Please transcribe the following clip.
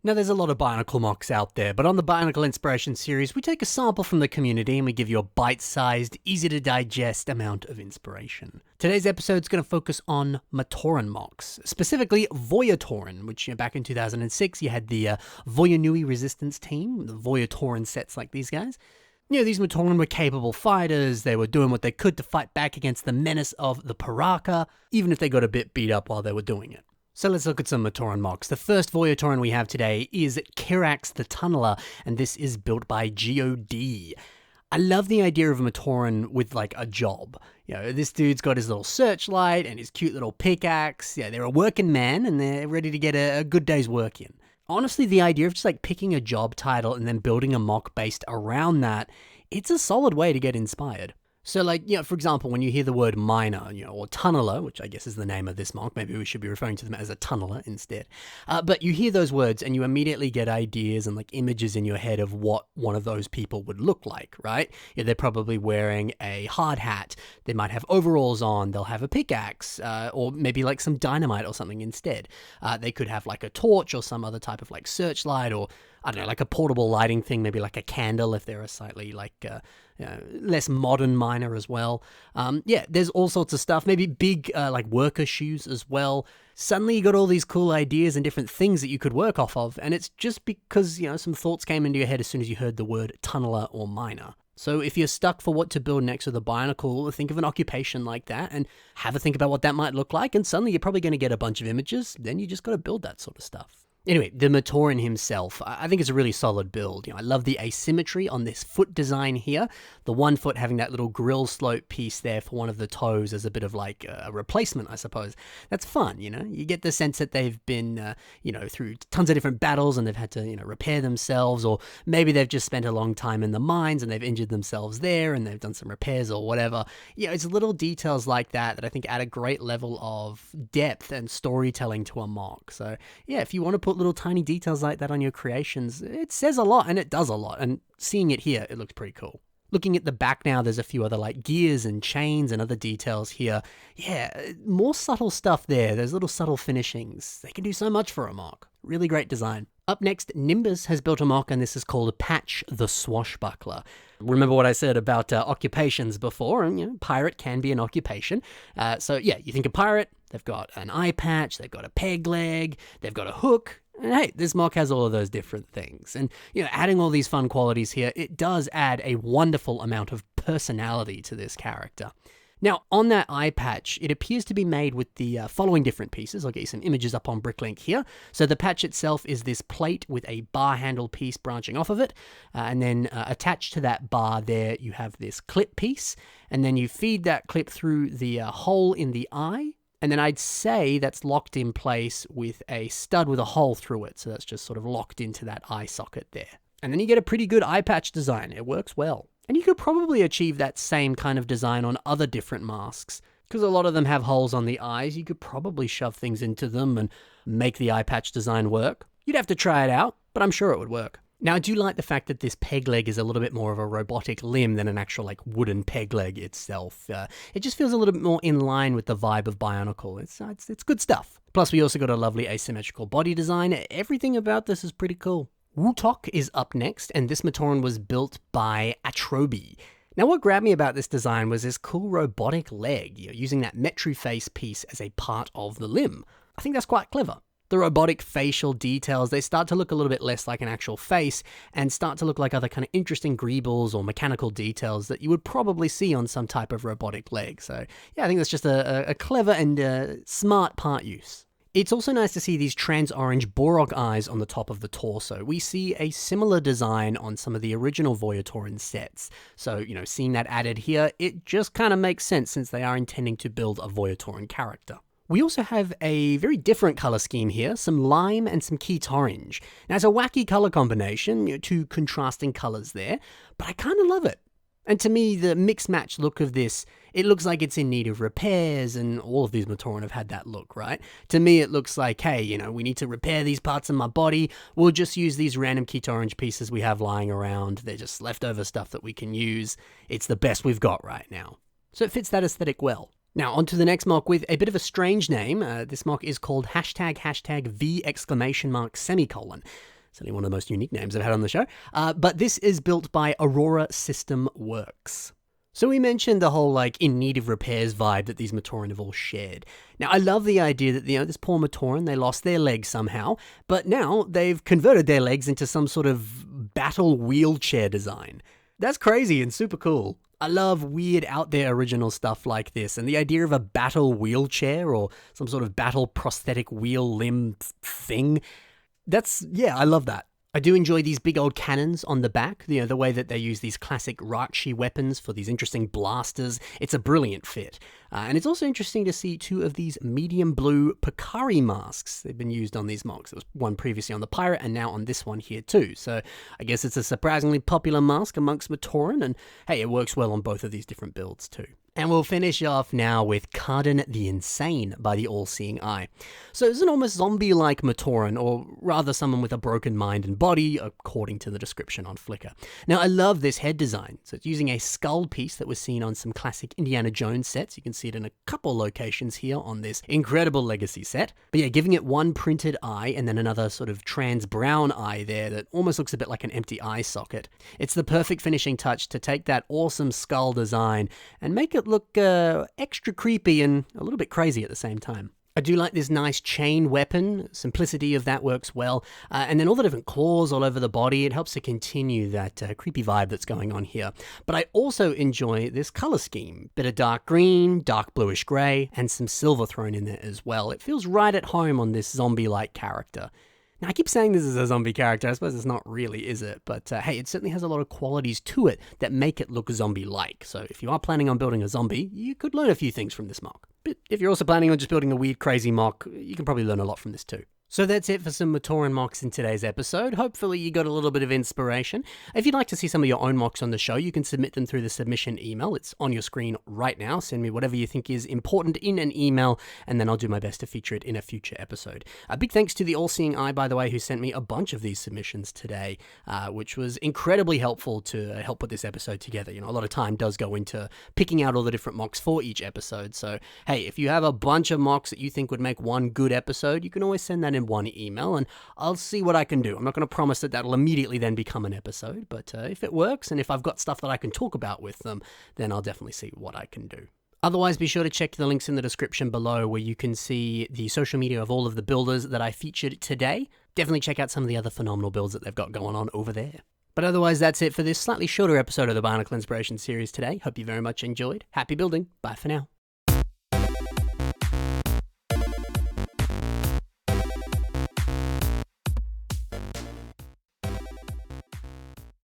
Now, there's a lot of Bionicle mocks out there, but on the Bionicle Inspiration series, we take a sample from the community and we give you a bite-sized, easy-to-digest amount of inspiration. Today's episode is going to focus on MATORAN mocks, specifically Voyatoran, which back in 2006, you had the Voyanui Resistance team, the Voyatoran sets like these guys. These MATORAN were capable fighters, they were doing what they could to fight back against the menace of the Paraka, even if they got a bit beat up while they were doing it. So let's look at some MATORAN mocks. The first Voyatoran we have today is Carax the Tunneler, and this is built by God. I love the idea of MATORAN with like a job. This dude's got his little searchlight and his cute little pickaxe. They're a working man and they're ready to get a good day's work in. Honestly, the idea of just like picking a job title and then building a mock based around that, it's a solid way to get inspired. So for example, when you hear the word miner, or tunneler, which I guess is the name of this mock, maybe we should be referring to them as a tunneler instead. But you hear those words and you immediately get ideas and images in your head of what one of those people would look like, right? They're probably wearing a hard hat. They might have overalls on. They'll have a pickaxe, or maybe some dynamite or something instead. They could have a torch or some other type of searchlight, or I don't know, a portable lighting thing, maybe a candle if they're a slightly less modern miner as well. There's all sorts of stuff, maybe big worker shoes as well. Suddenly you got all these cool ideas and different things that you could work off of, and it's just because, some thoughts came into your head as soon as you heard the word tunneler or miner. So if you're stuck for what to build next with a Bionicle, think of an occupation like that and have a think about what that might look like, and suddenly you're probably going to get a bunch of images, then you just got to build that sort of stuff. Anyway, the MATORAN himself, I think it's a really solid build. I love the asymmetry on this foot design here. The one foot having that little grill slope piece there for one of the toes as a bit of a replacement, I suppose. That's fun, You get the sense that they've been, through tons of different battles and they've had to, repair themselves, or maybe they've just spent a long time in the mines and they've injured themselves there and they've done some repairs or whatever. It's little details like that I think add a great level of depth and storytelling to a mock. So if you want to put little tiny details like that on your creations, it says a lot and it does a lot, and seeing it here, it looks pretty cool. Looking at the back now, there's a few other gears and chains and other details here. More subtle stuff there. There's little subtle finishings. They can do so much for a mock. Really great design. Up next, Nimbus has built a mock, and this is called Patch the Swashbuckler. Remember what I said about occupations before, and pirate can be an occupation. You think of pirate, they've got an eye patch, they've got a peg leg, they've got a hook. And hey, this mock has all of those different things. And, adding all these fun qualities here, it does add a wonderful amount of personality to this character. Now, on that eye patch, it appears to be made with the following different pieces. I'll get you some images up on Bricklink here. So the patch itself is this plate with a bar handle piece branching off of it. And then attached to that bar there, you have this clip piece. And then you feed that clip through the hole in the eye. And then I'd say that's locked in place with a stud with a hole through it. So that's just sort of locked into that eye socket there. And then you get a pretty good eye patch design. It works well. And you could probably achieve that same kind of design on other different masks. Because a lot of them have holes on the eyes, you could probably shove things into them and make the eye patch design work. You'd have to try it out, but I'm sure it would work. Now, I do like the fact that this peg leg is a little bit more of a robotic limb than an actual wooden peg leg itself. It just feels a little bit more in line with the vibe of Bionicle. It's good stuff. Plus, we also got a lovely asymmetrical body design. Everything about this is pretty cool. Wutok is up next, and this MATORAN was built by Atrobi. Now, what grabbed me about this design was this cool robotic leg, using that Metriface piece as a part of the limb. I think that's quite clever. The robotic facial details, they start to look a little bit less like an actual face and start to look like other kind of interesting greebles or mechanical details that you would probably see on some type of robotic leg. So I think that's just a clever and smart part use. It's also nice to see these trans-orange Borog eyes on the top of the torso. We see a similar design on some of the original Voyatoran sets. So, seeing that added here, it just kind of makes sense since they are intending to build a Voyatoran character. We also have a very different color scheme here, some lime and some Keat orange. Now, it's a wacky color combination, two contrasting colors there, but I kind of love it. And to me, the mix-match look of this, it looks like it's in need of repairs, and all of these MATORAN have had that look, right? To me, it looks like, hey, we need to repair these parts of my body. We'll just use these random Keat orange pieces we have lying around. They're just leftover stuff that we can use. It's the best we've got right now. So it fits that aesthetic well. Now, on to the next mock with a bit of a strange name. This mock is called #V! Certainly one of the most unique names I've had on the show. But this is built by Aurora System Works. So we mentioned the whole, like, in need of repairs vibe that these Matoran have all shared. Now, I love the idea that, this poor Matoran, they lost their legs somehow, but now they've converted their legs into some sort of battle wheelchair design. That's crazy and super cool. I love weird out there original stuff like this, and the idea of a battle wheelchair or some sort of battle prosthetic wheel limb thing, I love that. I do enjoy these big old cannons on the back, the way that they use these classic Rakshi weapons for these interesting blasters. It's a brilliant fit. And it's also interesting to see 2 of these medium blue Pakari masks. They've been used on these MOCs. There was one previously on the Pirate and now on this one here too. So I guess it's a surprisingly popular mask amongst Matoran, and hey, it works well on both of these different builds too. And we'll finish off now with Carden the Insane by the All-Seeing Eye. So it's an almost zombie-like Matoran, or rather someone with a broken mind and body, according to the description on Flickr. Now, I love this head design. So it's using a skull piece that was seen on some classic Indiana Jones sets. You can see it in a couple locations here on this incredible Legacy set. But yeah, giving it one printed eye and then another sort of trans brown eye there that almost looks a bit like an empty eye socket. It's the perfect finishing touch to take that awesome skull design and make it look extra creepy and a little bit crazy at the same time. I do like this nice chain weapon. Simplicity of that works well. And then all the different claws all over the body, it helps to continue that creepy vibe that's going on here. But I also enjoy this color scheme. Bit of dark green, dark bluish gray, and some silver thrown in there as well. It feels right at home on this zombie-like character. Now, I keep saying this is a zombie character. I suppose it's not really, is it? But hey, it certainly has a lot of qualities to it that make it look zombie-like. So if you are planning on building a zombie, you could learn a few things from this mock. But if you're also planning on just building a weird, crazy mock, you can probably learn a lot from this too. So that's it for some Matoran mocks in today's episode. Hopefully you got a little bit of inspiration. If you'd like to see some of your own mocks on the show, you can submit them through the submission email. It's on your screen right now. Send me whatever you think is important in an email, and then I'll do my best to feature it in a future episode. A big thanks to the All-Seeing Eye, by the way, who sent me a bunch of these submissions today, which was incredibly helpful to help put this episode together. A lot of time does go into picking out all the different mocks for each episode. So, hey, if you have a bunch of mocks that you think would make one good episode, you can always send that in one email and I'll see what I can do. I'm not going to promise that that'll immediately then become an episode, but if it works and if I've got stuff that I can talk about with them, then I'll definitely see what I can do. Otherwise, be sure to check the links in the description below where you can see the social media of all of the builders that I featured today. Definitely check out some of the other phenomenal builds that they've got going on over there. But otherwise, that's it for this slightly shorter episode of the Bionicle Inspiration series today. Hope you very much enjoyed. Happy building. Bye for now.